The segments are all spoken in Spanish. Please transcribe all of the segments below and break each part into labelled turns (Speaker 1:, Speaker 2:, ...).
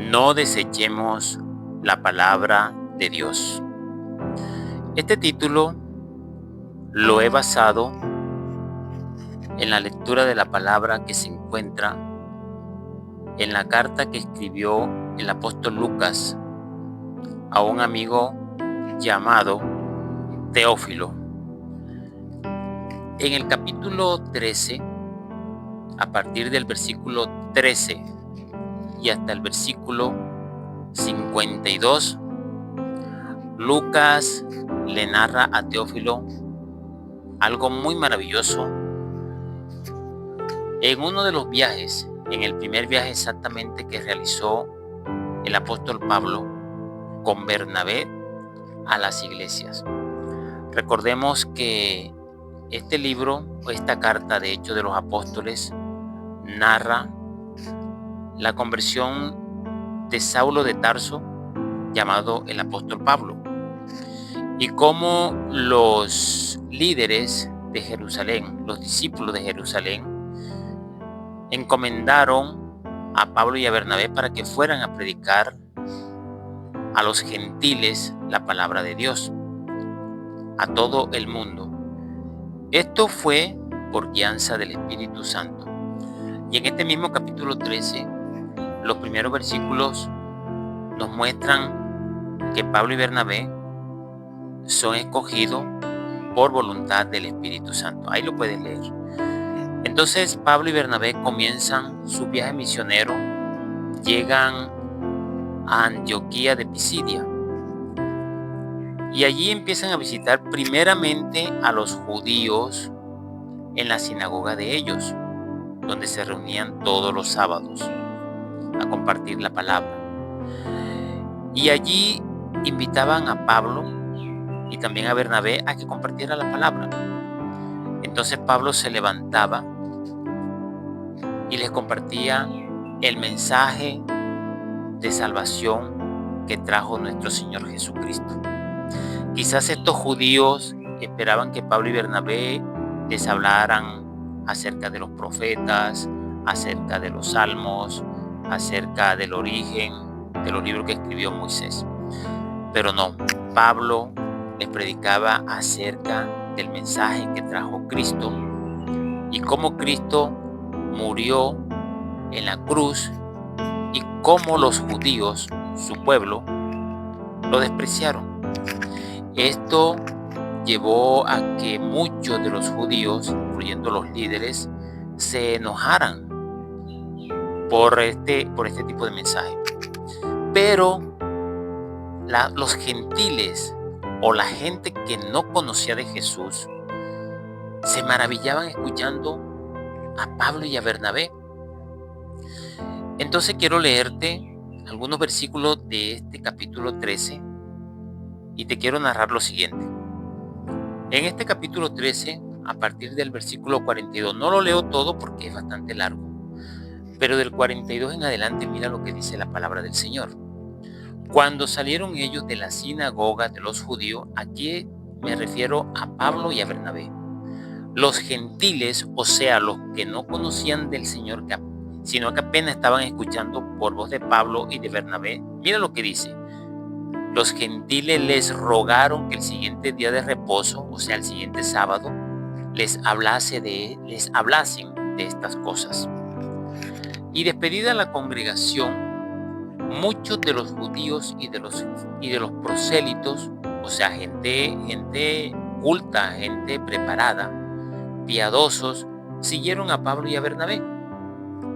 Speaker 1: No desechemos la palabra de Dios. Este título lo he basado en la lectura de la palabra que se encuentra en la carta que escribió el apóstol Lucas a un amigo llamado Teófilo. En el capítulo 13, a partir del versículo 13 y hasta el versículo 52, Lucas le narra a Teófilo algo muy maravilloso. En uno de los viajes, en el primer viaje exactamente que realizó el apóstol Pablo con Bernabé a las iglesias. Recordemos que este libro, o esta carta de Hechos de los Apóstoles, narra la conversión de Saulo de Tarso, llamado el apóstol Pablo, y cómo los líderes de Jerusalén, los discípulos de Jerusalén, encomendaron a Pablo y a Bernabé para que fueran a predicar a los gentiles la palabra de Dios, a todo el mundo. Esto fue por guianza del Espíritu Santo. Y en este mismo capítulo 13, los primeros versículos nos muestran que Pablo y Bernabé son escogidos por voluntad del Espíritu Santo. Ahí lo puedes leer. Entonces Pablo y Bernabé comienzan su viaje misionero, llegan a Antioquía de Pisidia y allí empiezan a visitar primeramente a los judíos en la sinagoga de ellos, donde se reunían todos los sábados a compartir la palabra. Y allí invitaban a Pablo y también a Bernabé a que compartiera la palabra. Entonces Pablo se levantaba y les compartía el mensaje de salvación que trajo nuestro Señor Jesucristo. Quizás estos judíos esperaban que Pablo y Bernabé les hablaran acerca de los profetas, acerca de los salmos, acerca del origen de los libros que escribió Moisés. Pero no, Pablo les predicaba acerca del mensaje que trajo Cristo y cómo Cristo murió en la cruz y cómo los judíos, su pueblo, lo despreciaron. Esto llevó a que muchos de los judíos, incluyendo los líderes, se enojaran por este tipo de mensaje. Pero los gentiles o la gente que no conocía de Jesús se maravillaban escuchando a Pablo y a Bernabé. Entonces quiero leerte algunos versículos de este capítulo 13 y te quiero narrar lo siguiente. En este capítulo 13, a partir del versículo 42, no lo leo todo porque es bastante largo, pero del 42 en adelante mira lo que dice la palabra del Señor. Cuando salieron ellos de la sinagoga de los judíos, aquí me refiero a Pablo y a Bernabé. Los gentiles, o sea, los que no conocían del Señor, sino que apenas estaban escuchando por voz de Pablo y de Bernabé, mira lo que dice. Los gentiles les rogaron que el siguiente día de reposo, o sea, el siguiente sábado, les hablasen de estas cosas. Y despedida la congregación, muchos de los judíos y de los prosélitos, o sea, gente culta, gente preparada, piadosos, siguieron a Pablo y a Bernabé,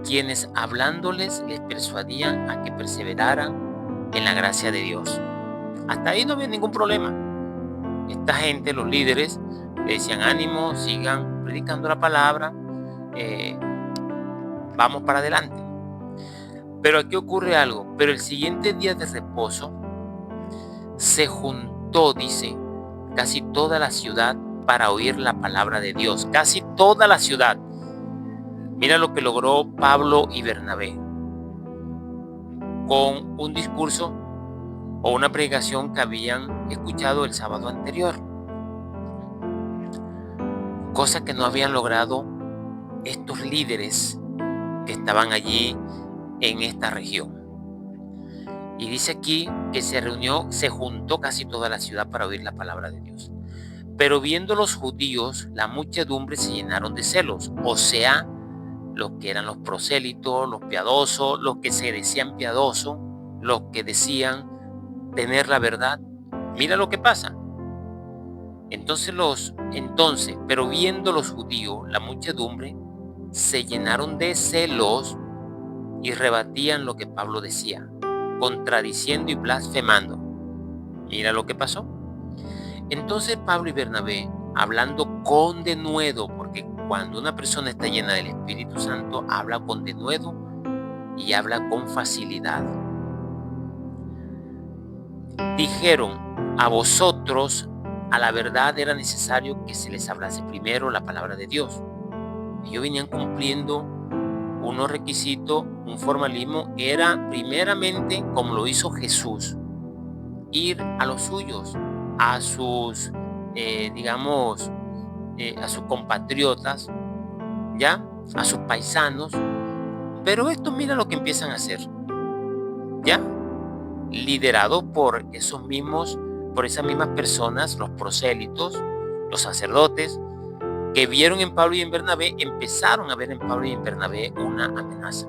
Speaker 1: quienes hablándoles les persuadían a que perseveraran en la gracia de Dios. Hasta ahí no había ningún problema. Esta gente, los líderes, le decían: ánimo, sigan predicando la palabra, vamos para adelante. Pero aquí ocurre algo. Pero el siguiente día de reposo se juntó, dice, casi toda la ciudad para oír la palabra de Dios. Casi toda la ciudad. Mira lo que logró Pablo y Bernabé con un discurso o una predicación que habían escuchado el sábado anterior, cosa que no habían logrado estos líderes que estaban allí en esta región. Y dice aquí que se juntó casi toda la ciudad para oír la palabra de Dios. Pero viendo los judíos, la muchedumbre se llenaron de celos, o sea, los que eran los prosélitos, los piadosos, los que se decían piadosos, los que decían tener la verdad. Mira lo que pasa. Pero viendo los judíos, la muchedumbre, se llenaron de celos y rebatían lo que Pablo decía, contradiciendo y blasfemando. Mira lo que pasó. Entonces Pablo y Bernabé, hablando con denuedo, porque cuando una persona está llena del Espíritu Santo, habla con denuedo y habla con facilidad. Dijeron: a vosotros, a la verdad era necesario que se les hablase primero la palabra de Dios. Ellos venían cumpliendo unos requisitos, un formalismo. Era primeramente, como lo hizo Jesús, ir a los suyos, a sus, a sus compatriotas, ¿ya? A sus paisanos. Pero esto, mira lo que empiezan a hacer, ¿ya? Liderados por esas mismas personas, los prosélitos, los sacerdotes, que vieron en Pablo y en Bernabé, empezaron a ver en Pablo y en Bernabé una amenaza.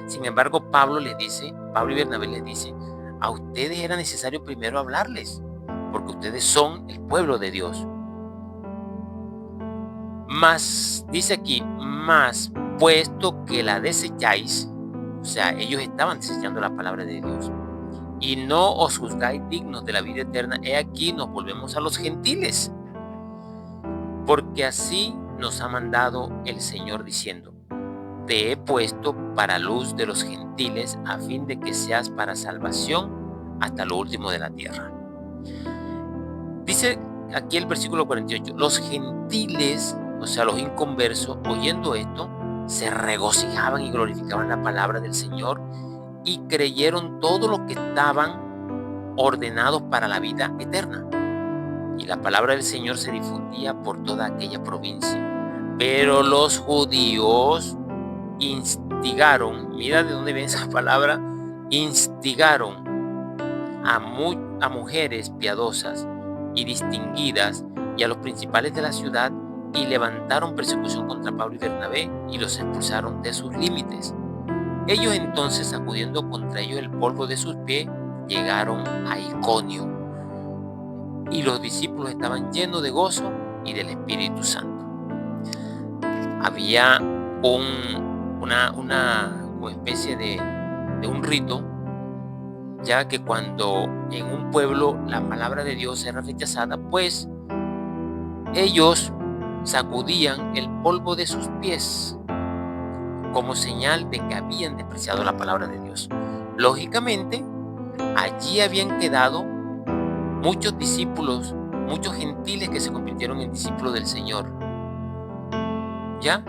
Speaker 1: Sin embargo, Pablo y Bernabé les dicen: a ustedes era necesario primero hablarles, porque ustedes son el pueblo de Dios. Mas, dice aquí, puesto que la desecháis, o sea, ellos estaban desechando la palabra de Dios, y no os juzgáis dignos de la vida eterna, he aquí nos volvemos a los gentiles, porque así nos ha mandado el Señor diciendo: te he puesto para luz de los gentiles, a fin de que seas para salvación hasta lo último de la tierra. Dice aquí el versículo 48, los gentiles, o sea, los inconversos, oyendo esto, se regocijaban y glorificaban la palabra del Señor, y creyeron todo lo que estaban ordenados para la vida eterna. Y la palabra del Señor se difundía por toda aquella provincia. Pero los judíos instigaron, mira de dónde viene esa palabra, instigaron a mujeres piadosas y distinguidas y a los principales de la ciudad, y levantaron persecución contra Pablo y Bernabé y los expulsaron de sus límites. Ellos entonces, sacudiendo contra ellos el polvo de sus pies, llegaron a Iconio, y los discípulos estaban llenos de gozo y del Espíritu Santo. Había una especie de un rito, ya que cuando en un pueblo la palabra de Dios era rechazada, pues ellos sacudían el polvo de sus pies como señal de que habían despreciado la palabra de Dios. Lógicamente, allí habían quedado muchos discípulos, muchos gentiles que se convirtieron en discípulos del Señor, ¿ya?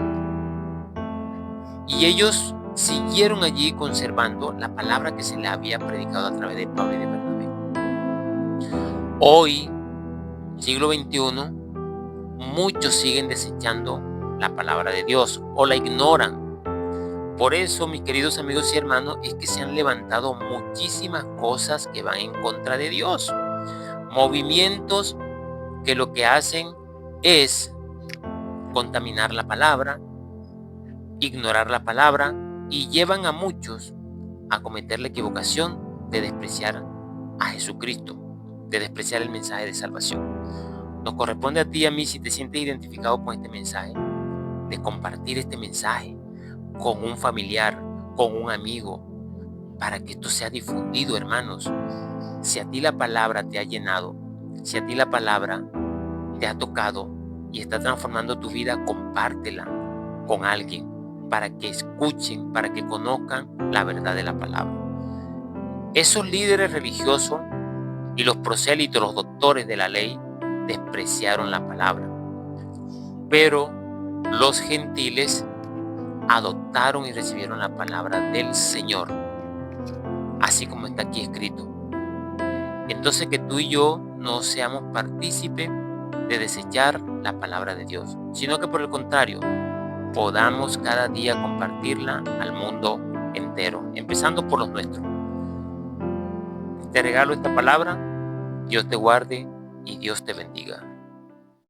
Speaker 1: Y ellos siguieron allí conservando la palabra que se le había predicado a través de Pablo y de Bernabé. Hoy, siglo XXI, muchos siguen desechando la palabra de Dios o la ignoran. Por eso, mis queridos amigos y hermanos, es que se han levantado muchísimas cosas que van en contra de Dios. Movimientos que lo que hacen es contaminar la palabra, ignorar la palabra, y llevan a muchos a cometer la equivocación de despreciar a Jesucristo, de despreciar el mensaje de salvación. Nos corresponde a ti y a mí, si te sientes identificado con este mensaje, de compartir este mensaje con un familiar, con un amigo, para que esto sea difundido, hermanos. Si a ti la palabra te ha llenado, si a ti la palabra te ha tocado y está transformando tu vida, compártela con alguien para que escuchen, para que conozcan la verdad de la palabra. Esos líderes religiosos y los prosélitos, los doctores de la ley, despreciaron la palabra, pero los gentiles adoptaron y recibieron la palabra del Señor, así como está aquí escrito. Entonces, que tú y yo no seamos partícipes de desechar la palabra de Dios, sino que por el contrario, podamos cada día compartirla al mundo entero, empezando por los nuestros. Te regalo esta palabra. Dios te guarde y Dios te bendiga.